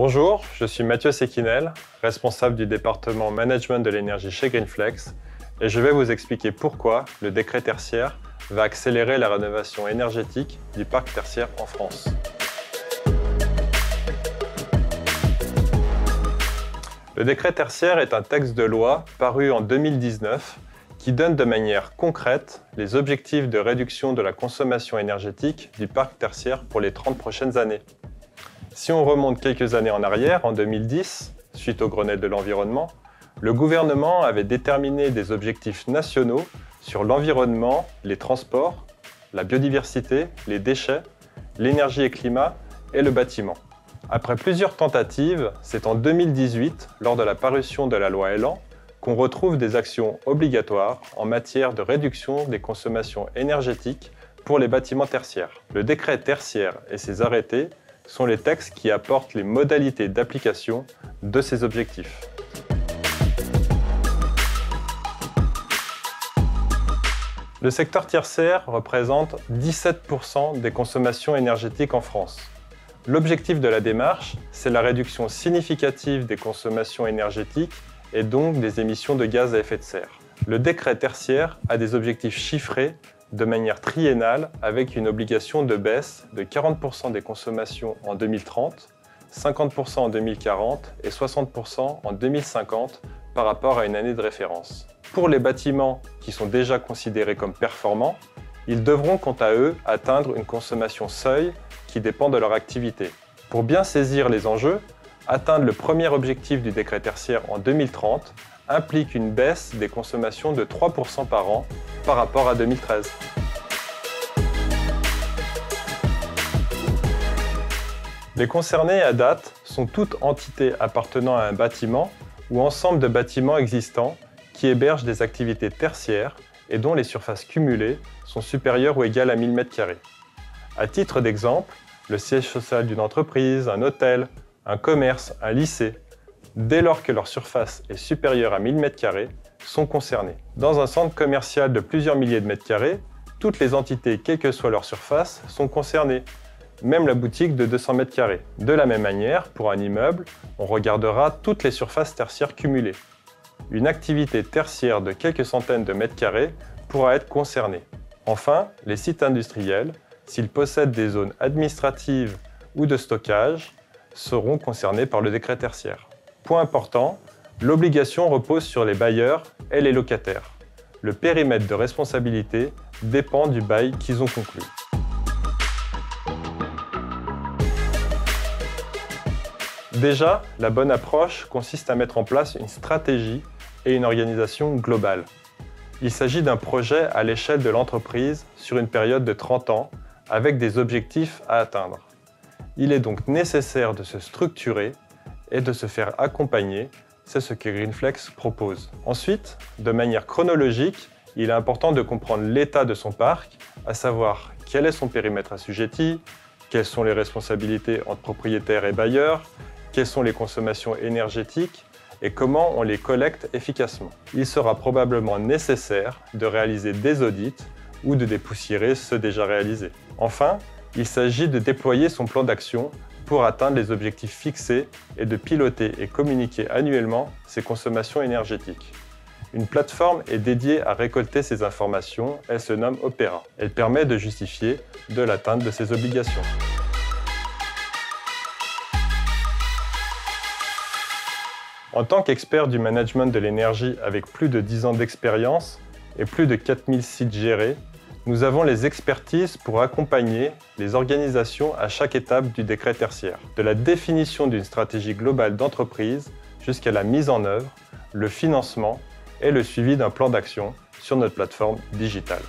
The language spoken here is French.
Bonjour, je suis Mathieu Sequinel, responsable du département Management de l'énergie chez Greenflex, et je vais vous expliquer pourquoi le décret tertiaire va accélérer la rénovation énergétique du parc tertiaire en France. Le décret tertiaire est un texte de loi paru en 2019 qui donne de manière concrète les objectifs de réduction de la consommation énergétique du parc tertiaire pour les 30 prochaines années. Si on remonte quelques années en arrière, en 2010, suite au Grenelle de l'environnement, le gouvernement avait déterminé des objectifs nationaux sur l'environnement, les transports, la biodiversité, les déchets, l'énergie et climat et le bâtiment. Après plusieurs tentatives, c'est en 2018, lors de la parution de la loi Elan, qu'on retrouve des actions obligatoires en matière de réduction des consommations énergétiques pour les bâtiments tertiaires. Le décret tertiaire et ses arrêtés sont les textes qui apportent les modalités d'application de ces objectifs. Le secteur tertiaire représente 17% des consommations énergétiques en France. L'objectif de la démarche, c'est la réduction significative des consommations énergétiques et donc des émissions de gaz à effet de serre. Le décret tertiaire a des objectifs chiffrés de manière triennale avec une obligation de baisse de 40% des consommations en 2030, 50% en 2040 et 60% en 2050 par rapport à une année de référence. Pour les bâtiments qui sont déjà considérés comme performants, ils devront quant à eux atteindre une consommation seuil qui dépend de leur activité. Pour bien saisir les enjeux, atteindre le premier objectif du décret tertiaire en 2030 implique une baisse des consommations de 3% par an par rapport à 2013. Les concernés à date sont toutes entités appartenant à un bâtiment ou ensemble de bâtiments existants qui hébergent des activités tertiaires et dont les surfaces cumulées sont supérieures ou égales à 1000 m². À titre d'exemple, le siège social d'une entreprise, un hôtel, un commerce, un lycée, dès lors que leur surface est supérieure à 1000 m², sont concernés. Dans un centre commercial de plusieurs milliers de mètres carrés, toutes les entités, quelle que soit leur surface, sont concernées, même la boutique de 200 m². De la même manière, pour un immeuble, on regardera toutes les surfaces tertiaires cumulées. Une activité tertiaire de quelques centaines de mètres carrés pourra être concernée. Enfin, les sites industriels, s'ils possèdent des zones administratives ou de stockage, seront concernés par le décret tertiaire. Point important, l'obligation repose sur les bailleurs et les locataires. Le périmètre de responsabilité dépend du bail qu'ils ont conclu. Déjà, la bonne approche consiste à mettre en place une stratégie et une organisation globale. Il s'agit d'un projet à l'échelle de l'entreprise sur une période de 30 ans avec des objectifs à atteindre. Il est donc nécessaire de se structurer et de se faire accompagner, c'est ce que Greenflex propose. Ensuite, de manière chronologique, il est important de comprendre l'état de son parc, à savoir quel est son périmètre assujetti, quelles sont les responsabilités entre propriétaires et bailleurs, quelles sont les consommations énergétiques et comment on les collecte efficacement. Il sera probablement nécessaire de réaliser des audits ou de dépoussiérer ceux déjà réalisés. Enfin, il s'agit de déployer son plan d'action pour atteindre les objectifs fixés et de piloter et communiquer annuellement ses consommations énergétiques. Une plateforme est dédiée à récolter ces informations, elle se nomme Opera. Elle permet de justifier de l'atteinte de ces obligations. En tant qu'expert du management de l'énergie avec plus de 10 ans d'expérience et plus de 4000 sites gérés, nous avons les expertises pour accompagner les organisations à chaque étape du décret tertiaire, de la définition d'une stratégie globale d'entreprise jusqu'à la mise en œuvre, le financement et le suivi d'un plan d'action sur notre plateforme digitale.